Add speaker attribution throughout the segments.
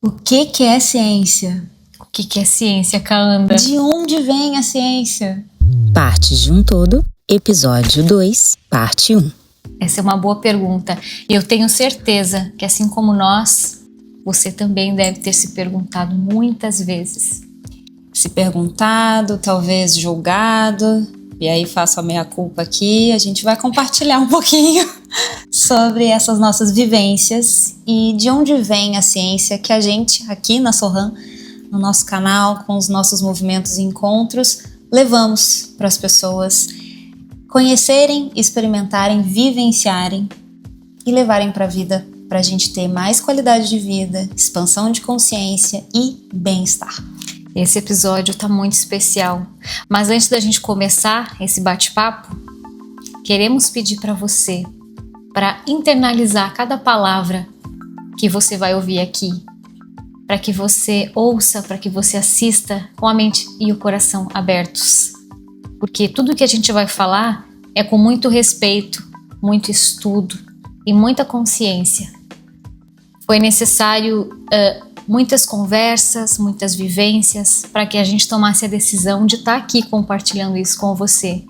Speaker 1: O que é ciência?
Speaker 2: O que é ciência, Kaanda?
Speaker 1: De onde vem a ciência?
Speaker 3: Partes de um todo, episódio 2, parte 1.
Speaker 2: Essa é uma boa pergunta. E eu tenho certeza que, assim como nós, você também deve ter se perguntado muitas vezes.
Speaker 1: Se perguntado, talvez julgado. E aí faço a meia-culpa aqui. A gente vai compartilhar um pouquinho sobre essas nossas vivências e de onde vem a ciência que a gente, aqui na Sohan, no nosso canal, com os nossos movimentos e encontros, levamos para as pessoas conhecerem, experimentarem, vivenciarem e levarem para a vida, para a gente ter mais qualidade de vida, expansão de consciência e bem-estar.
Speaker 2: Esse episódio está muito especial, mas antes da gente começar esse bate-papo, queremos pedir para você para internalizar cada palavra que você vai ouvir aqui, para que você ouça, para que você assista com a mente e o coração abertos. Porque tudo que a gente vai falar é com muito respeito, muito estudo e muita consciência. Foi necessário muitas conversas, muitas vivências para que a gente tomasse a decisão de estar aqui compartilhando isso com você.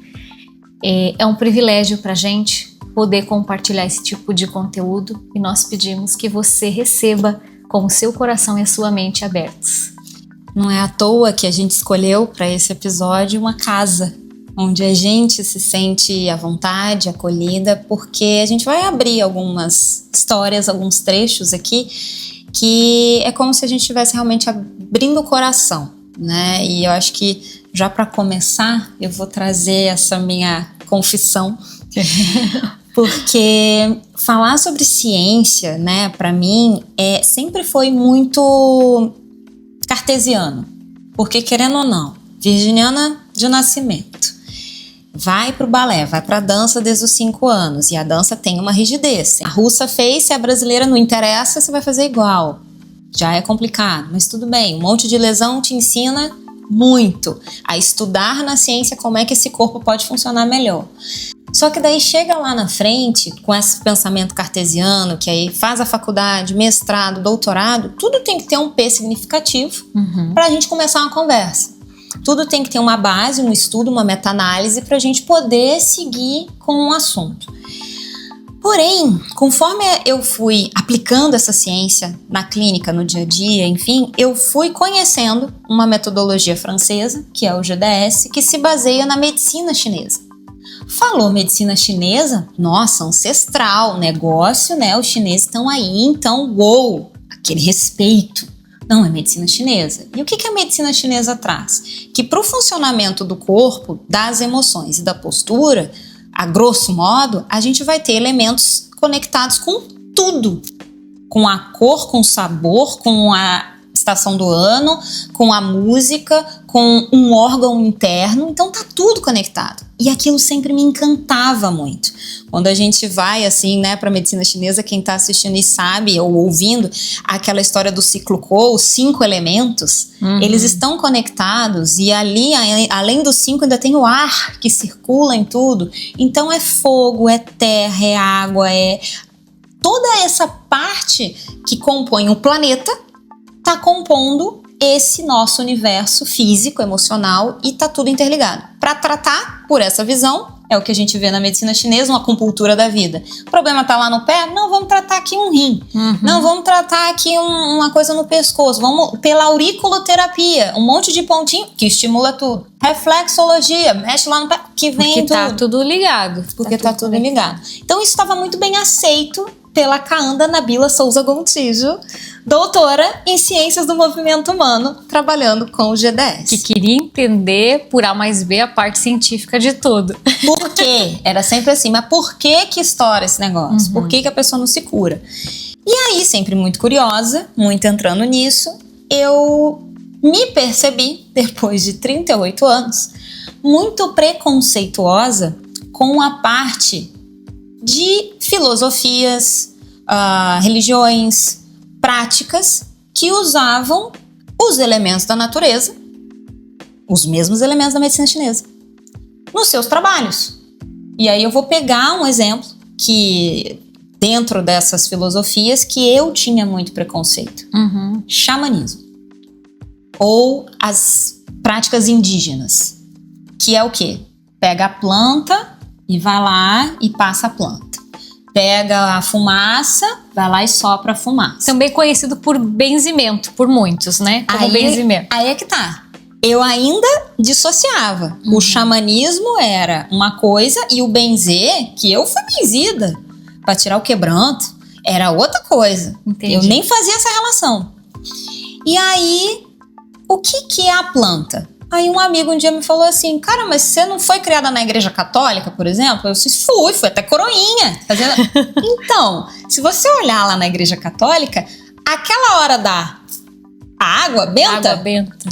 Speaker 2: É um privilégio para a gente poder compartilhar esse tipo de conteúdo e nós pedimos que você receba com o seu coração e a sua mente abertos.
Speaker 1: Não é à toa que a gente escolheu para esse episódio uma casa onde a gente se sente à vontade, acolhida, porque a gente vai abrir algumas histórias, alguns trechos aqui que é como se a gente estivesse realmente abrindo o coração, né? E eu acho que já para começar eu vou trazer essa minha confissão, porque falar sobre ciência, né, para mim sempre foi muito cartesiano, porque querendo ou não, virginiana de nascimento, vai pro balé, vai pra dança desde os 5 anos. E a dança tem uma rigidez. A russa fez, se a brasileira não interessa, você vai fazer igual. Já é complicado, mas tudo bem. Um monte de lesão te ensina muito a estudar na ciência como é que esse corpo pode funcionar melhor. Só que daí chega lá na frente, com esse pensamento cartesiano, que aí faz a faculdade, mestrado, doutorado, tudo tem que ter um P significativo pra gente começar uma conversa. Tudo tem que ter uma base, um estudo, uma meta-análise para a gente poder seguir com o assunto. Porém, conforme eu fui aplicando essa ciência na clínica, no dia a dia, enfim, eu fui conhecendo uma metodologia francesa, que é o GDS, que se baseia na medicina chinesa. Falou medicina chinesa? Nossa, ancestral, negócio, né? Os chineses estão aí, então, uou, aquele respeito. Não, é medicina chinesa. E o que a medicina chinesa traz? Que para o funcionamento do corpo, das emoções e da postura, a grosso modo, a gente vai ter elementos conectados com tudo. Com a cor, com o sabor, com a estação do ano, com a música, com um órgão interno. Então tá tudo conectado. E aquilo sempre me encantava muito. Quando a gente vai assim, né, para a medicina chinesa, quem está assistindo e sabe, ou ouvindo, aquela história do ciclo Qi, os 5 elementos, eles estão conectados e ali, além dos 5, ainda tem o ar que circula em tudo. Então é fogo, é terra, é água, é toda essa parte que compõe o planeta, está compondo esse nosso universo físico, emocional, e tá tudo interligado. Para tratar por essa visão, é o que a gente vê na medicina chinesa, uma acupuntura da vida. O problema tá lá no pé? Não, vamos tratar aqui um rim. Não, vamos tratar aqui uma coisa no pescoço. Vamos pela auriculoterapia, um monte de pontinho que estimula tudo. Reflexologia, mexe lá no pé, que vem
Speaker 2: porque tá tudo ligado.
Speaker 1: Porque tá tudo ligado. Então isso estava muito bem aceito pela Kaanda Nabila Souza Gontijo, doutora em Ciências do Movimento Humano, trabalhando com o GDS.
Speaker 2: Que queria entender por A mais B a parte científica de tudo.
Speaker 1: Por quê? Era sempre assim, mas por que estoura esse negócio? Por que a pessoa não se cura? E aí, sempre muito curiosa, muito entrando nisso, eu me percebi, depois de 38 anos, muito preconceituosa com a parte de filosofias, religiões, práticas que usavam os elementos da natureza, os mesmos elementos da medicina chinesa, nos seus trabalhos. E aí eu vou pegar um exemplo que dentro dessas filosofias que eu tinha muito preconceito. Xamanismo. Ou as práticas indígenas. Que é o quê? Pega a planta e vai lá e passa a planta. Pega a fumaça, vai lá e sopra a fumaça.
Speaker 2: Também conhecido por benzimento, por muitos, né? Como benzimento.
Speaker 1: Aí é que tá. Eu ainda dissociava. O xamanismo era uma coisa e o benzer, que eu fui benzida pra tirar o quebranto, era outra coisa.
Speaker 2: Entendi.
Speaker 1: Eu nem fazia essa relação. E aí, o que é a planta? Aí um amigo um dia me falou assim, cara, mas você não foi criada na igreja católica, por exemplo? Eu disse, fui até coroinha. Então, se você olhar lá na igreja católica, aquela hora da água benta,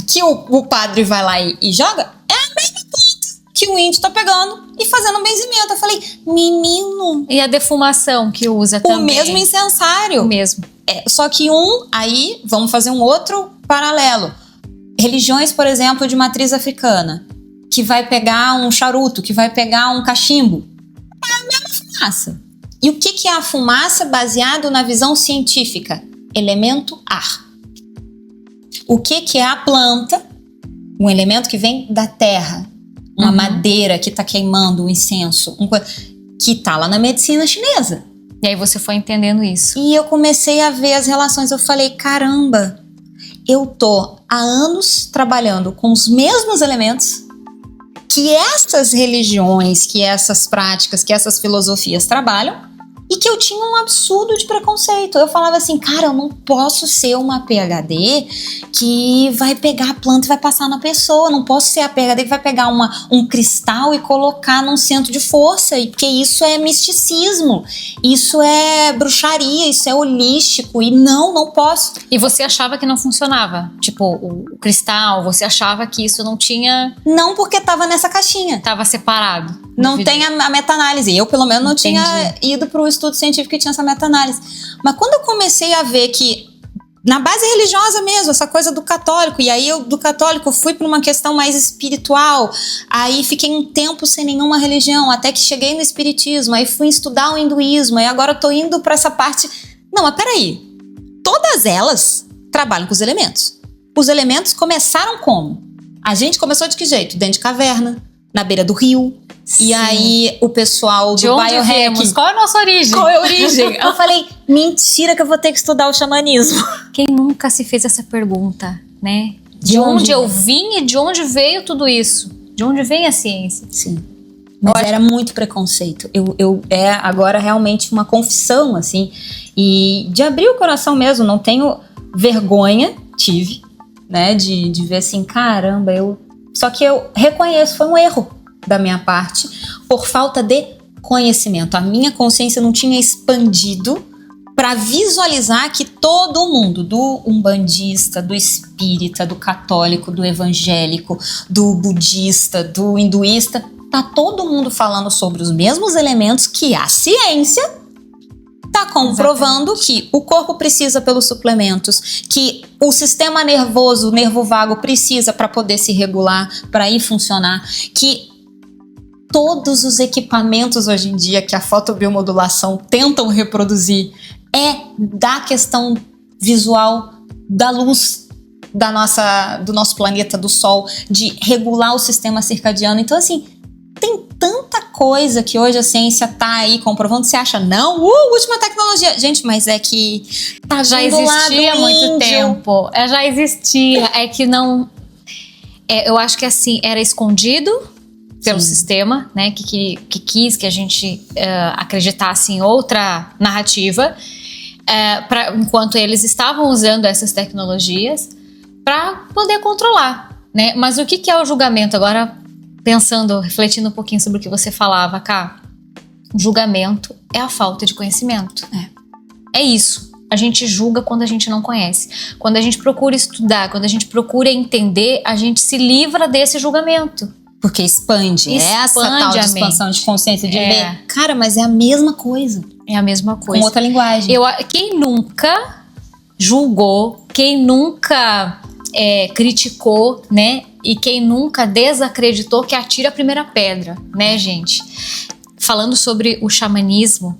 Speaker 1: que o padre vai lá e joga, é a mesma planta que o índio tá pegando e fazendo um benzimento. Eu falei, menino...
Speaker 2: E a defumação que usa também.
Speaker 1: O mesmo incensário.
Speaker 2: O mesmo.
Speaker 1: Só que aí, vamos fazer um outro paralelo. Religiões, por exemplo, de matriz africana, que vai pegar um charuto, que vai pegar um cachimbo. É a mesma fumaça. E o que é a fumaça baseado na visão científica? Elemento ar. O que é a planta? Um elemento que vem da terra. Uma madeira que está queimando, um incenso. Que está lá na medicina chinesa.
Speaker 2: E aí você foi entendendo isso.
Speaker 1: E eu comecei a ver as relações. Eu falei, caramba, eu tô há anos trabalhando com os mesmos elementos que essas religiões, que essas práticas, que essas filosofias trabalham, e que eu tinha um absurdo de preconceito. Eu falava assim, cara, eu não posso ser uma PhD que vai pegar a planta e vai passar na pessoa. Eu não posso ser a PhD que vai pegar um cristal e colocar num centro de força, porque isso é misticismo, isso é bruxaria, isso é holístico, e não posso.
Speaker 2: E você achava que não funcionava? Tipo, o cristal, você achava que isso não tinha...
Speaker 1: Não, porque tava nessa caixinha.
Speaker 2: Tava separado.
Speaker 1: Não tem a meta-análise. Eu, pelo menos, não tinha ido para o estudo científico que tinha essa meta-análise. Mas quando eu comecei a ver que, na base religiosa mesmo, essa coisa do católico, e aí eu do católico fui para uma questão mais espiritual, aí fiquei um tempo sem nenhuma religião, até que cheguei no espiritismo, aí fui estudar o hinduísmo, aí agora eu tô indo para essa parte... Não, mas peraí. Todas elas trabalham com os elementos. Os elementos começaram como? A gente começou de que jeito? Dentro de caverna, na beira do rio.
Speaker 2: Sim.
Speaker 1: E aí o pessoal do biohack...
Speaker 2: Qual é a nossa origem?
Speaker 1: Qual é a origem? Eu falei, mentira que eu vou ter que estudar o xamanismo.
Speaker 2: Quem nunca se fez essa pergunta, né? De onde eu vim e de onde veio tudo isso? De onde vem a ciência?
Speaker 1: Sim. Mas era muito preconceito. É agora realmente uma confissão, assim. E de abrir o coração mesmo, não tenho vergonha, tive, né? De ver assim, caramba, Só que eu reconheço, foi um erro da minha parte, por falta de conhecimento. A minha consciência não tinha expandido para visualizar que todo mundo, do umbandista, do espírita, do católico, do evangélico, do budista, do hinduísta, tá todo mundo falando sobre os mesmos elementos que a ciência tá comprovando. Exatamente. Que o corpo precisa pelos suplementos, que o sistema nervoso, o nervo vago precisa para poder se regular, para ir funcionar, que todos os equipamentos hoje em dia que a fotobiomodulação tentam reproduzir é da questão visual da luz do nosso planeta, do Sol, de regular o sistema circadiano. Então, assim, tem tanta coisa que hoje a ciência tá aí comprovando. Você acha, não, última tecnologia. Gente, mas é que tá
Speaker 2: já existia há muito tempo. Já existia. É que não... eu acho que assim, era escondido pelo sistema, né, que quis que a gente acreditasse em outra narrativa, enquanto eles estavam usando essas tecnologias para poder controlar, né? Mas o que é o julgamento? Agora, pensando, refletindo um pouquinho sobre o que você falava, Ká, o julgamento é a falta de conhecimento. É isso. A gente julga quando a gente não conhece. Quando a gente procura estudar, quando a gente procura entender, a gente se livra desse julgamento.
Speaker 1: Porque expande essa tal de expansão de consciência de ver. Cara, mas é a mesma coisa.
Speaker 2: É a mesma coisa.
Speaker 1: Com outra linguagem.
Speaker 2: Quem nunca julgou, quem nunca criticou, né? E quem nunca desacreditou, que atira a primeira pedra, né, gente? Falando sobre o xamanismo,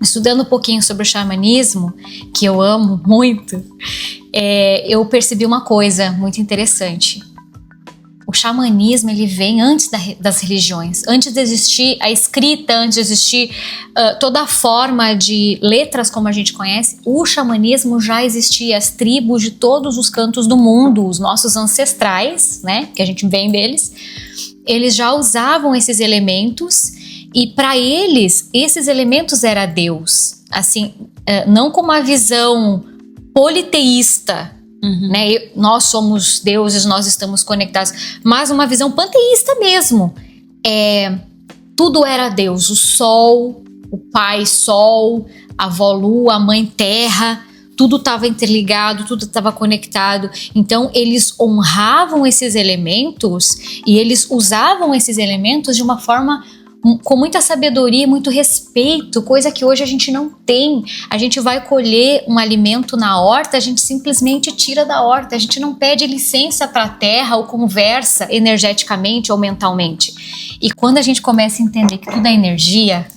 Speaker 2: estudando um pouquinho sobre o xamanismo, que eu amo muito, eu percebi uma coisa muito interessante. O xamanismo, ele vem antes das religiões, antes de existir a escrita, antes de existir toda a forma de letras como a gente conhece. O xamanismo já existia, as tribos de todos os cantos do mundo, os nossos ancestrais, né, que a gente vem deles, eles já usavam esses elementos e para eles, esses elementos era Deus, assim, não com uma visão politeísta, né? Nós somos deuses, nós estamos conectados, mas uma visão panteísta mesmo. Tudo era Deus, o sol, o pai sol, a avó lua, a mãe terra, tudo estava interligado, tudo estava conectado. Então eles honravam esses elementos e eles usavam esses elementos de uma forma com muita sabedoria, muito respeito, coisa que hoje a gente não tem. A gente vai colher um alimento na horta, a gente simplesmente tira da horta, a gente não pede licença para a terra ou conversa energeticamente ou mentalmente. E quando a gente começa a entender que tudo é energia,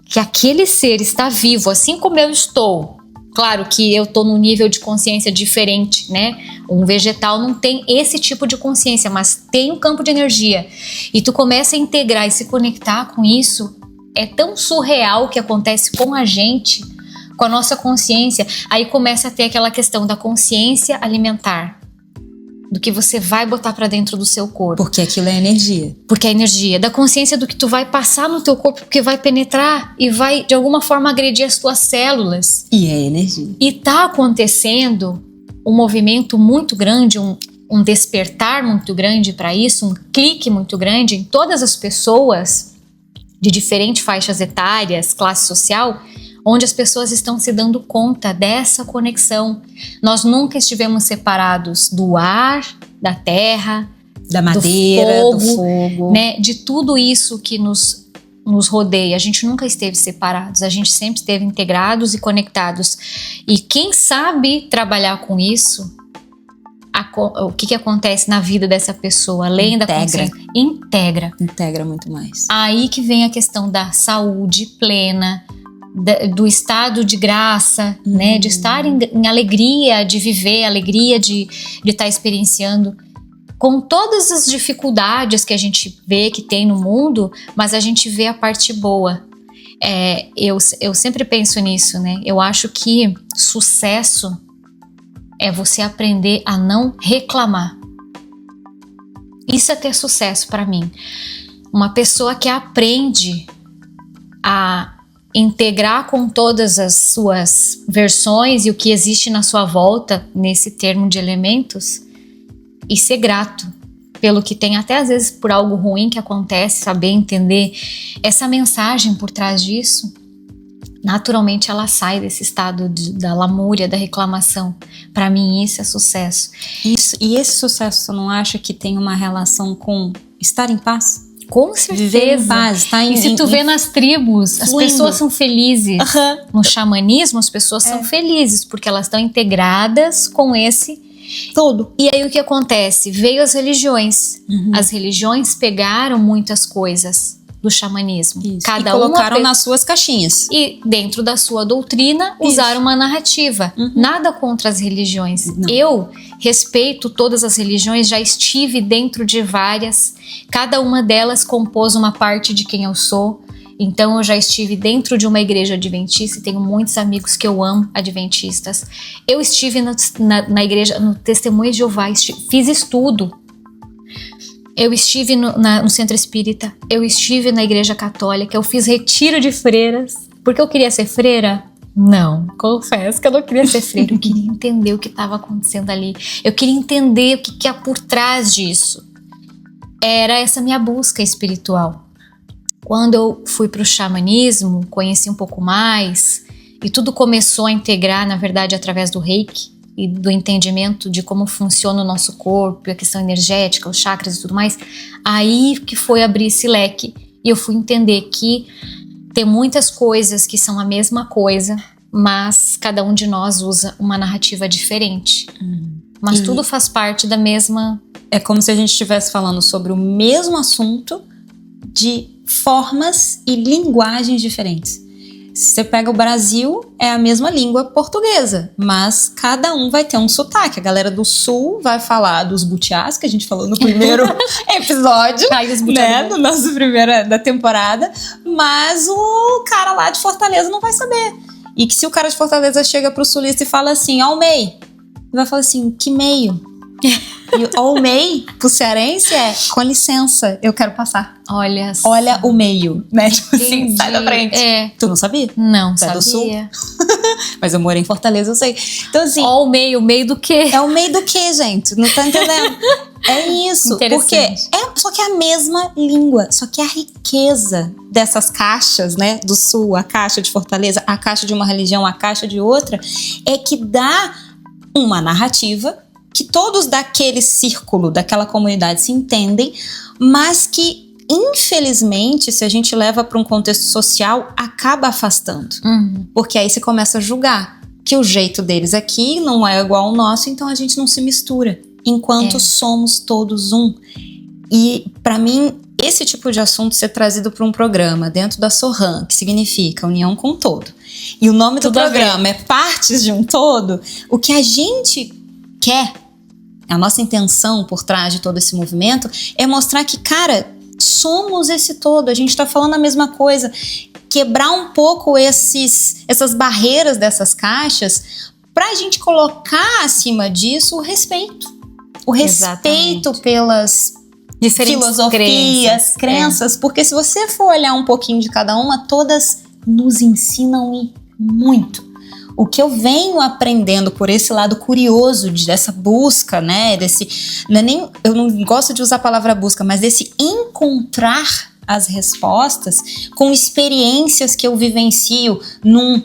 Speaker 2: que aquele ser está vivo, assim como eu estou. Claro que eu estou num nível de consciência diferente, né? Um vegetal não tem esse tipo de consciência, mas tem um campo de energia. E tu começa a integrar e se conectar com isso, é tão surreal o que acontece com a gente, com a nossa consciência. Aí começa a ter aquela questão da consciência alimentar, do que você vai botar pra dentro do seu corpo.
Speaker 1: Porque aquilo é energia.
Speaker 2: Porque é energia. Da consciência do que tu vai passar no teu corpo, porque vai penetrar e vai, de alguma forma, agredir as tuas células.
Speaker 1: E é energia.
Speaker 2: E tá acontecendo um movimento muito grande, um despertar muito grande para isso, um clique muito grande em todas as pessoas de diferentes faixas etárias, classe social, onde as pessoas estão se dando conta dessa conexão. Nós nunca estivemos separados do ar, da terra,
Speaker 1: da madeira, do fogo,
Speaker 2: né? De tudo isso que nos rodeia. A gente nunca esteve separados, a gente sempre esteve integrados e conectados. E quem sabe trabalhar com isso, o que acontece na vida dessa pessoa, além da consciência? Integra
Speaker 1: muito mais.
Speaker 2: Aí que vem a questão da saúde plena, do estado de graça, né? De estar em alegria, de viver, alegria de estar experienciando, com todas as dificuldades que a gente vê que tem no mundo, mas a gente vê a parte boa. Eu sempre penso nisso, né? Eu acho que sucesso é você aprender a não reclamar. Isso é ter sucesso para mim. Uma pessoa que aprende a integrar com todas as suas versões e o que existe na sua volta, nesse termo de elementos, e ser grato pelo que tem, até às vezes por algo ruim que acontece, saber entender essa mensagem por trás disso, naturalmente ela sai desse estado da lamúria, da reclamação. Para mim isso é sucesso.
Speaker 1: Isso, e esse sucesso, você não acha que tem uma relação com estar em paz?
Speaker 2: Com certeza.
Speaker 1: Viver em paz, tá?
Speaker 2: E se tu vê nas tribos, as pessoas são felizes. No xamanismo, as pessoas são felizes, porque elas estão integradas com esse todo. E aí o que acontece? Veio as religiões. As religiões pegaram muitas coisas do xamanismo.
Speaker 1: Isso. Cada e colocaram nas suas caixinhas.
Speaker 2: E dentro da sua doutrina usaram uma narrativa. Nada contra as religiões. Não. Eu respeito todas as religiões, já estive dentro de várias. Cada uma delas compôs uma parte de quem eu sou. Então eu já estive dentro de uma igreja adventista e tenho muitos amigos que eu amo adventistas. Eu estive na igreja, no Testemunho de Jeová, fiz estudo. Eu estive no centro espírita, eu estive na igreja católica, eu fiz retiro de freiras. Porque eu queria ser freira? Não, confesso que eu não queria ser freira. Eu queria entender o que estava acontecendo ali. Eu queria entender o que é por trás disso. Era essa minha busca espiritual. Quando eu fui para o xamanismo, conheci um pouco mais, e tudo começou a integrar, na verdade, através do Reiki e do entendimento de como funciona o nosso corpo, a questão energética, os chakras e tudo mais. Aí que foi abrir esse leque e eu fui entender que tem muitas coisas que são a mesma coisa, mas cada um de nós usa uma narrativa diferente. Mas tudo faz parte da mesma...
Speaker 1: É como se a gente estivesse falando sobre o mesmo assunto de formas e linguagens diferentes. Se você pega o Brasil, é a mesma língua portuguesa, mas cada um vai ter um sotaque. A galera do Sul vai falar dos butiás, que a gente falou no primeiro episódio, né, do nosso primeiro da temporada, mas o cara lá de Fortaleza não vai saber. E que se o cara de Fortaleza chega pro sulista e fala assim, ó o MEI, ele vai falar assim, que meio? E o MEI, pro cearense, é com licença, eu quero passar.
Speaker 2: Olha
Speaker 1: o meio, né? Tipo assim, sai da frente. Tu não sabia?
Speaker 2: Não,
Speaker 1: Você
Speaker 2: sabia.
Speaker 1: É do Sul? Mas eu morei em Fortaleza, eu sei. Então assim...
Speaker 2: Ó o meio do quê?
Speaker 1: É o meio do quê, gente? Não tá entendendo? É isso. Porque só que é a mesma língua, só que a riqueza dessas caixas, né? Do Sul, a caixa de Fortaleza, a caixa de uma religião, a caixa de outra, é que dá uma narrativa que todos daquele círculo, daquela comunidade se entendem, mas que, infelizmente, se a gente leva para um contexto social, acaba afastando. Porque aí você começa a julgar que o jeito deles aqui não é igual ao nosso, então a gente não se mistura, enquanto somos todos um. E, para mim, esse tipo de assunto ser trazido para um programa dentro da Sohan, que significa união com o todo, e o nome do programa é Partes de um Todo, o que a gente quer, a nossa intenção por trás de todo esse movimento é mostrar que, cara, somos esse todo, a gente tá falando a mesma coisa, quebrar um pouco essas barreiras dessas caixas pra gente colocar acima disso o respeito. O respeito
Speaker 2: Exatamente.
Speaker 1: Pelas
Speaker 2: diferentes
Speaker 1: filosofias, crenças, porque se você for olhar um pouquinho de cada uma, todas nos ensinam e muito. O que eu venho aprendendo por esse lado curioso dessa busca, né, eu não gosto de usar a palavra busca, mas desse encontrar as respostas com experiências que eu vivencio num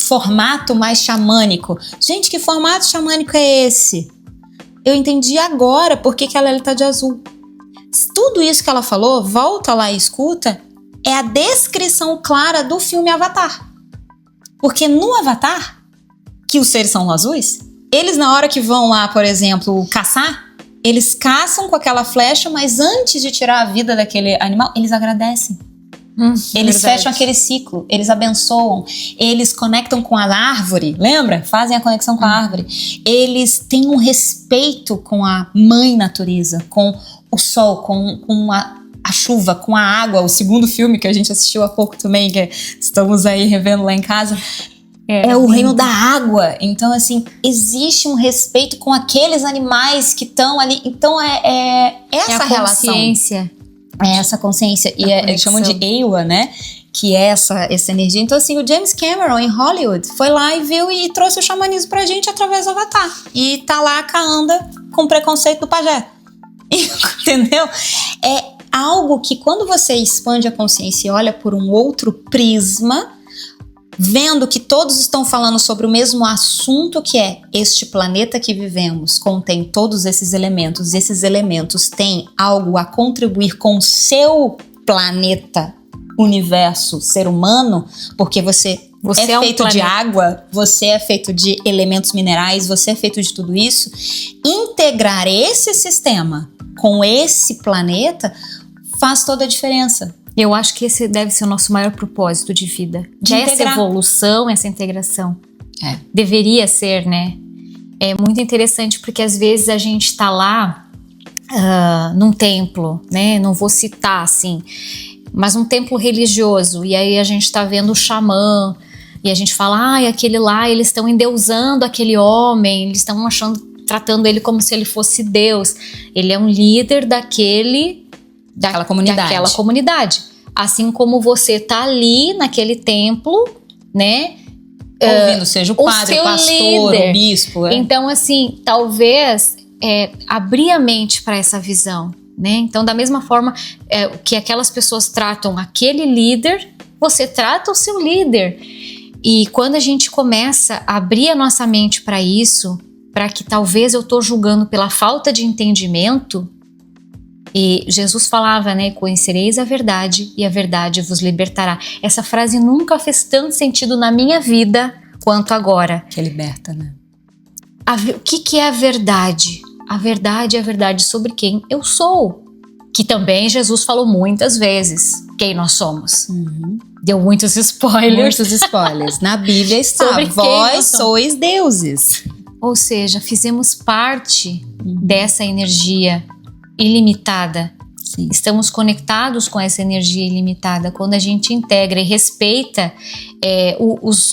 Speaker 1: formato mais xamânico. Gente, que formato xamânico é esse? Eu entendi agora por que a Lely tá de azul. Tudo isso que ela falou, volta lá e escuta, é a descrição clara do filme Avatar. Porque no Avatar, que os seres são azuis, eles na hora que vão lá, por exemplo, caçar, eles caçam com aquela flecha, mas antes de tirar a vida daquele animal, eles agradecem. Eles fecham aquele ciclo, eles abençoam, eles conectam com a árvore, lembra? Fazem a conexão com a árvore. Eles têm um respeito com a mãe natureza, com o sol, com a chuva, com a água. O segundo filme que a gente assistiu há pouco também, que estamos aí revendo lá em casa, é o reino da água. Então, assim, existe um respeito com aqueles animais que estão ali. Então, é essa relação. É essa consciência. E eles chamam de Ewa, né? Que é essa energia. Então, assim, o James Cameron, em Hollywood, foi lá e viu e trouxe o xamanismo pra gente através do Avatar. E tá lá a Kaanda com preconceito do pajé. Entendeu? É algo que, quando você expande a consciência e olha por um outro prisma, vendo que todos estão falando sobre o mesmo assunto, que é este planeta que vivemos contém todos esses elementos, e esses elementos têm algo a contribuir com o seu planeta, universo, ser humano, porque você é feito de água, você é feito de elementos minerais, você é feito de tudo isso. Integrar esse sistema com esse planeta faz toda a diferença.
Speaker 2: Eu acho que esse deve ser o nosso maior propósito de vida. De essa evolução, essa integração. Deveria ser, né? É muito interessante porque às vezes a gente tá lá num templo, né? Não vou citar assim, mas um templo religioso. E aí a gente tá vendo o xamã e a gente fala, aquele lá, eles estão endeusando aquele homem, eles estão tratando ele como se ele fosse Deus. Ele é um líder daquela comunidade. Assim como você tá ali naquele templo, né?
Speaker 1: Ouvindo, seja o padre, o pastor, líder. O bispo.
Speaker 2: Então, assim, talvez abrir a mente para essa visão, né? Então, da mesma forma que aquelas pessoas tratam aquele líder, você trata o seu líder. E quando a gente começa a abrir a nossa mente para isso, para que talvez eu tô julgando pela falta de entendimento. E Jesus falava, né? Conhecereis a verdade e a verdade vos libertará. Essa frase nunca fez tanto sentido na minha vida quanto agora.
Speaker 1: Que liberta, né?
Speaker 2: O que é a verdade? A verdade é a verdade sobre quem eu sou. Que também Jesus falou muitas vezes quem nós somos. Deu muitos spoilers.
Speaker 1: Muitos spoilers. Na Bíblia está,
Speaker 2: Sobre quem
Speaker 1: vós
Speaker 2: nós somos.
Speaker 1: sois deuses.
Speaker 2: Ou seja, fizemos parte dessa energia ilimitada.
Speaker 1: Sim.
Speaker 2: Estamos conectados com essa energia ilimitada. Quando a gente integra e respeita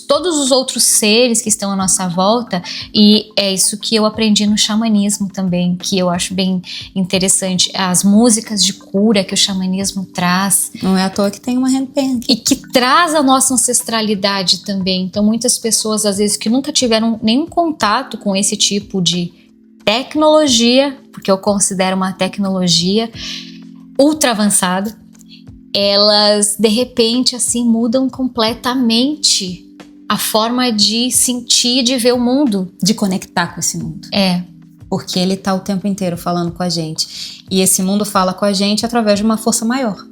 Speaker 2: todos os outros seres que estão à nossa volta, e é isso que eu aprendi no xamanismo também, que eu acho bem interessante. As músicas de cura que o xamanismo traz.
Speaker 1: Não é à toa que tem uma handpan.
Speaker 2: E que traz a nossa ancestralidade também. Então muitas pessoas, às vezes, que nunca tiveram nenhum contato com esse tipo de tecnologia, porque eu considero uma tecnologia ultra avançada, elas de repente assim mudam completamente a forma de sentir, de ver o mundo,
Speaker 1: De conectar com esse mundo. Porque ele tá o tempo inteiro falando com a gente. E esse mundo fala com a gente através de uma força maior.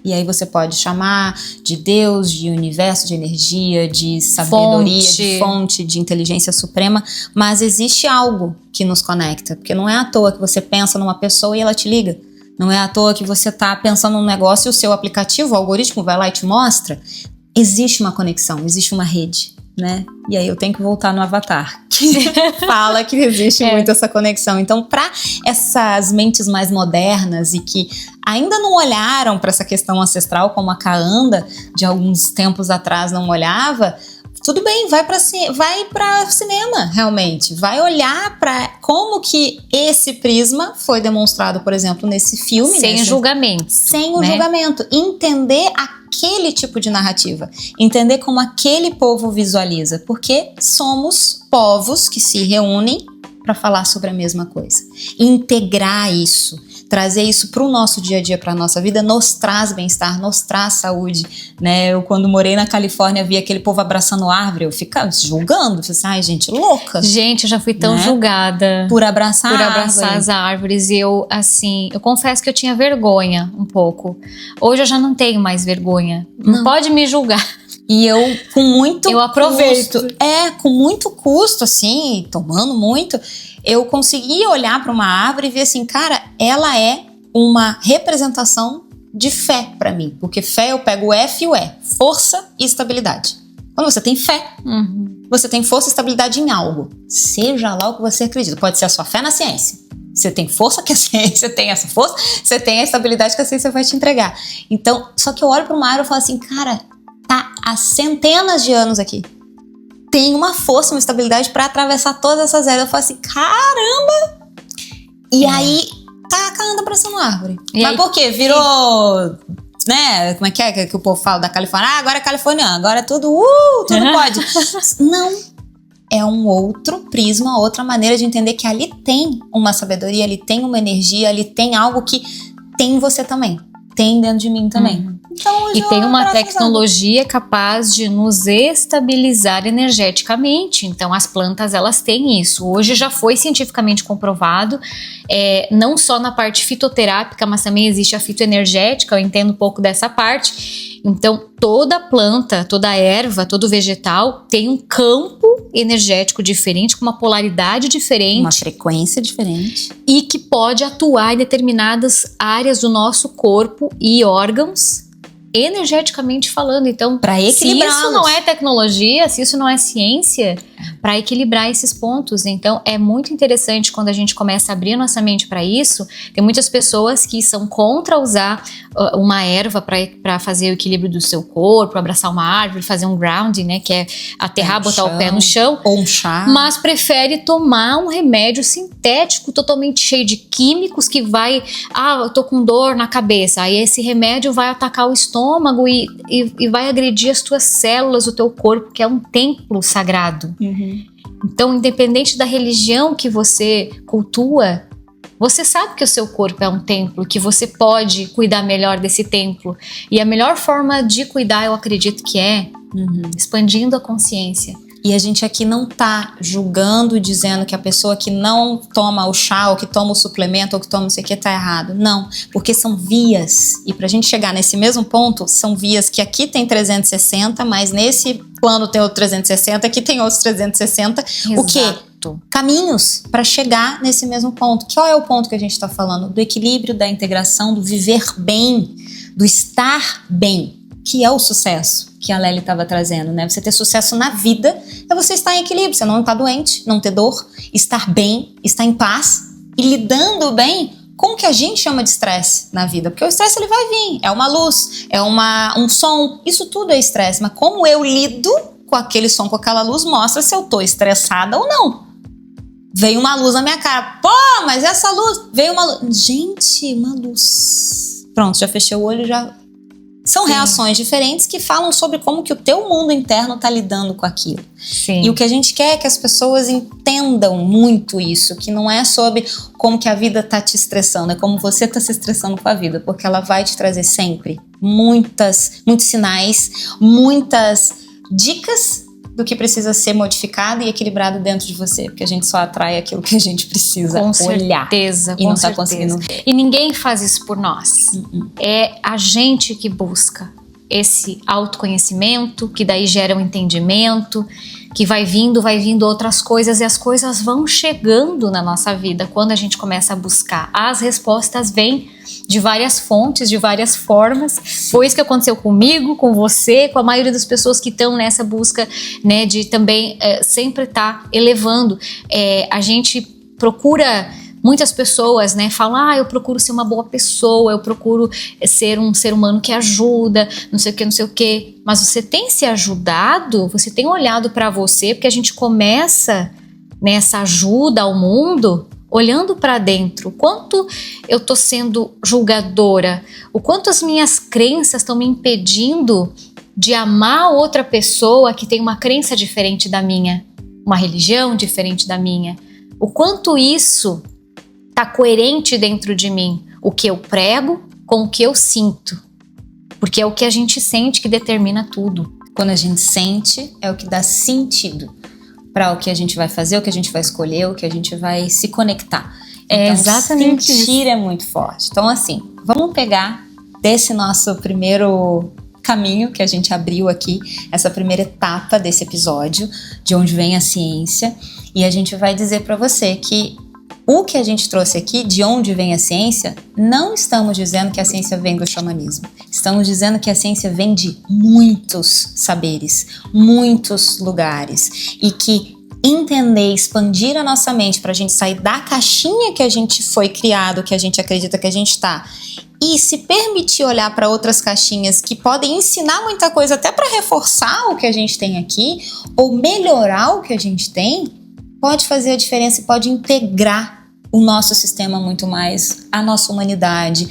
Speaker 1: E aí você pode chamar de Deus, de universo, de energia, de sabedoria, de fonte, de inteligência suprema. Mas existe algo que nos conecta. Porque não é à toa que você pensa numa pessoa e ela te liga. Não é à toa que você tá pensando num negócio e o seu aplicativo, o algoritmo vai lá e te mostra. Existe uma conexão, existe uma rede, né? E aí eu tenho que voltar no Avatar, que fala que existe muito essa conexão. Então, para essas mentes mais modernas e que ainda não olharam para essa questão ancestral, como a Kaanda de alguns tempos atrás não olhava, tudo bem, vai para cinema, realmente. Vai olhar para como que esse prisma foi demonstrado, por exemplo, nesse filme.
Speaker 2: Sem julgamento.
Speaker 1: Sem o julgamento. Entender aquele tipo de narrativa. Entender como aquele povo visualiza. Porque somos povos que se reúnem para falar sobre a mesma coisa. Integrar isso. Trazer isso para o nosso dia a dia, para a nossa vida, nos traz bem-estar, nos traz saúde, né? Eu, quando morei na Califórnia, via aquele povo abraçando árvore, eu ficava julgando, falei assim, ai, gente, louca.
Speaker 2: Gente, eu já fui tão julgada
Speaker 1: por abraçar
Speaker 2: as árvores. E eu confesso que eu tinha vergonha um pouco. Hoje eu já não tenho mais vergonha. Não pode me julgar.
Speaker 1: E eu, com muito
Speaker 2: eu aproveito.
Speaker 1: custo, com muito custo, assim, tomando muito, eu consegui olhar para uma árvore e ver assim, cara, ela é uma representação de fé para mim. Porque fé, eu pego o F e o E, força e estabilidade. Quando você tem fé, você tem força e estabilidade em algo. Seja lá o que você acredita. Pode ser a sua fé na ciência. Você tem força que a ciência tem essa força, você tem a estabilidade que a ciência vai te entregar. Então, só que eu olho para uma árvore e falo assim, cara, tá há centenas de anos aqui. Tem uma força, uma estabilidade para atravessar todas essas eras. Eu falo assim, caramba! E aí, tá a Kaanda abraçando árvore. Mas aí, por quê? Virou, né? Como é que o povo fala da Califórnia? Ah, agora é californiano, agora é tudo pode. Não. É um outro prisma, outra maneira de entender que ali tem uma sabedoria, ali tem uma energia, ali tem algo que tem em você também. Tem dentro de mim também. Então,
Speaker 2: e tem uma tecnologia capaz de nos estabilizar energeticamente. Então as plantas, elas têm isso. Hoje já foi cientificamente comprovado, não só na parte fitoterápica, mas também existe a fitoenergética. Eu entendo um pouco dessa parte. Então toda planta, toda erva, todo vegetal tem um campo energético diferente, com uma polaridade diferente,
Speaker 1: uma frequência diferente,
Speaker 2: e que pode atuar em determinadas áreas do nosso corpo e órgãos, energeticamente falando. Então,
Speaker 1: para equilibrar,
Speaker 2: se isso não é tecnologia, se isso não é ciência, para equilibrar esses pontos. Então, é muito interessante quando a gente começa a abrir a nossa mente para isso. Tem muitas pessoas que são contra usar uma erva para fazer o equilíbrio do seu corpo, abraçar uma árvore, fazer um grounding, né, que é aterrar, botar o pé no chão,
Speaker 1: ou um chá,
Speaker 2: mas prefere tomar um remédio sintético totalmente cheio de químicos que vai, eu tô com dor na cabeça, aí esse remédio vai atacar o estômago e vai agredir as tuas células, o teu corpo, que é um templo sagrado. Então, independente da religião que você cultua, você sabe que o seu corpo é um templo, que você pode cuidar melhor desse templo. E a melhor forma de cuidar, eu acredito que é expandindo a consciência.
Speaker 1: E a gente aqui não tá julgando, dizendo que a pessoa que não toma o chá, ou que toma o suplemento, ou que toma não sei o que, tá errado. Não, porque são vias. E pra gente chegar nesse mesmo ponto, são vias que aqui tem 360, mas nesse plano tem outro 360, aqui tem outros 360.
Speaker 2: Exato.
Speaker 1: O quê? Caminhos para chegar nesse mesmo ponto. Qual é o ponto que a gente está falando? Do equilíbrio, da integração, do viver bem, do estar bem. que é o sucesso que a Lely estava trazendo, né? Você ter sucesso na vida é você estar em equilíbrio, você não estar doente, não ter dor, estar bem, estar em paz e lidando bem com o que a gente chama de estresse na vida. Porque o estresse ele vai vir, é uma luz, é um som, isso tudo é estresse. Mas como eu lido com aquele som, com aquela luz, mostra se eu tô estressada ou não. Veio uma luz na minha cara. Pô, mas essa luz... Veio uma luz... Gente, uma luz... Pronto, já fechei o olho, já... São reações diferentes que falam sobre como que o teu mundo interno tá lidando com aquilo.
Speaker 2: Sim.
Speaker 1: E o que a gente quer é que as pessoas entendam muito isso, que não é sobre como que a vida tá te estressando, é como você tá se estressando com a vida, porque ela vai te trazer sempre muitos sinais, muitas dicas do que precisa ser modificado e equilibrado dentro de você, porque a gente só atrai aquilo que a gente precisa olhar e não tá conseguindo ver.
Speaker 2: E ninguém faz isso por nós. É a gente que busca esse autoconhecimento, que daí gera um entendimento, que vai vindo outras coisas e as coisas vão chegando na nossa vida quando a gente começa a buscar. As respostas vêm de várias fontes, de várias formas. Foi isso que aconteceu comigo, com você, com a maioria das pessoas que estão nessa busca, né, de também sempre estar elevando. A gente procura... Muitas pessoas, né, falam, eu procuro ser uma boa pessoa, eu procuro ser um ser humano que ajuda, não sei o que. Mas você tem se ajudado? Você tem olhado para você? Porque a gente começa nessa ajuda ao mundo olhando para dentro. O quanto eu tô sendo julgadora? O quanto as minhas crenças estão me impedindo de amar outra pessoa que tem uma crença diferente da minha, uma religião diferente da minha? O quanto isso... tá coerente dentro de mim, o que eu prego com o que eu sinto. Porque é o que a gente sente que determina tudo.
Speaker 1: Quando a gente sente, é o que dá sentido para o que a gente vai fazer, o que a gente vai escolher, o que a gente vai se conectar.
Speaker 2: É
Speaker 1: então,
Speaker 2: exatamente
Speaker 1: sentir é muito forte. Então, assim, vamos pegar desse nosso primeiro caminho que a gente abriu aqui, essa primeira etapa desse episódio, de onde vem a ciência, e a gente vai dizer para você que o que a gente trouxe aqui, de onde vem a ciência, não estamos dizendo que a ciência vem do xamanismo. Estamos dizendo que a ciência vem de muitos saberes, muitos lugares. E que entender, expandir a nossa mente para a gente sair da caixinha que a gente foi criado, que a gente acredita que a gente está, e se permitir olhar para outras caixinhas que podem ensinar muita coisa até para reforçar o que a gente tem aqui, ou melhorar o que a gente tem, pode fazer a diferença e pode integrar o nosso sistema muito mais, a nossa humanidade.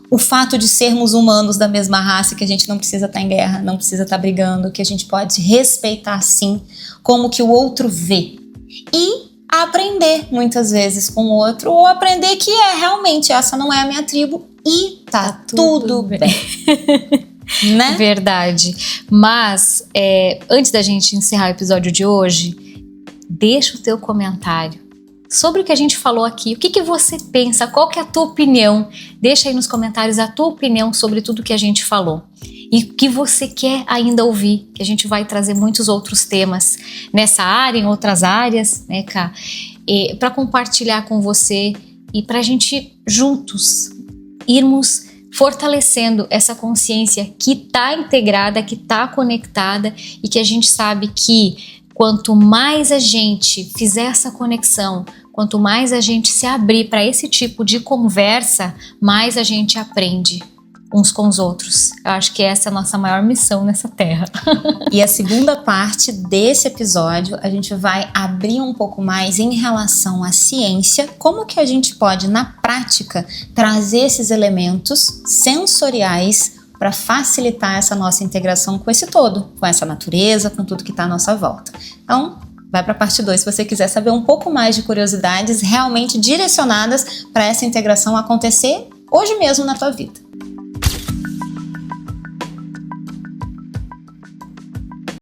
Speaker 1: O fato de sermos humanos da mesma raça, que a gente não precisa estar em guerra, não precisa estar brigando, que a gente pode respeitar sim como que o outro vê. E aprender muitas vezes com o outro, ou aprender que realmente essa não é a minha tribo e tá tudo bem. Né?
Speaker 2: Verdade. Mas antes da gente encerrar o episódio de hoje, deixa o teu comentário sobre o que a gente falou aqui. O que você pensa? Qual que é a tua opinião? Deixa aí nos comentários a tua opinião sobre tudo que a gente falou. E o que você quer ainda ouvir, que a gente vai trazer muitos outros temas nessa área, em outras áreas, né, Ká? Para compartilhar com você e para a gente juntos irmos fortalecendo essa consciência que está integrada, que está conectada e que a gente sabe que quanto mais a gente fizer essa conexão, quanto mais a gente se abrir para esse tipo de conversa, mais a gente aprende uns com os outros. Eu acho que essa é a nossa maior missão nessa terra.
Speaker 1: E a segunda parte desse episódio, a gente vai abrir um pouco mais em relação à ciência, como que a gente pode, na prática, trazer esses elementos sensoriais para facilitar essa nossa integração com esse todo, com essa natureza, com tudo que está à nossa volta. Então, vai para a parte 2 se você quiser saber um pouco mais de curiosidades realmente direcionadas para essa integração acontecer hoje mesmo na tua vida.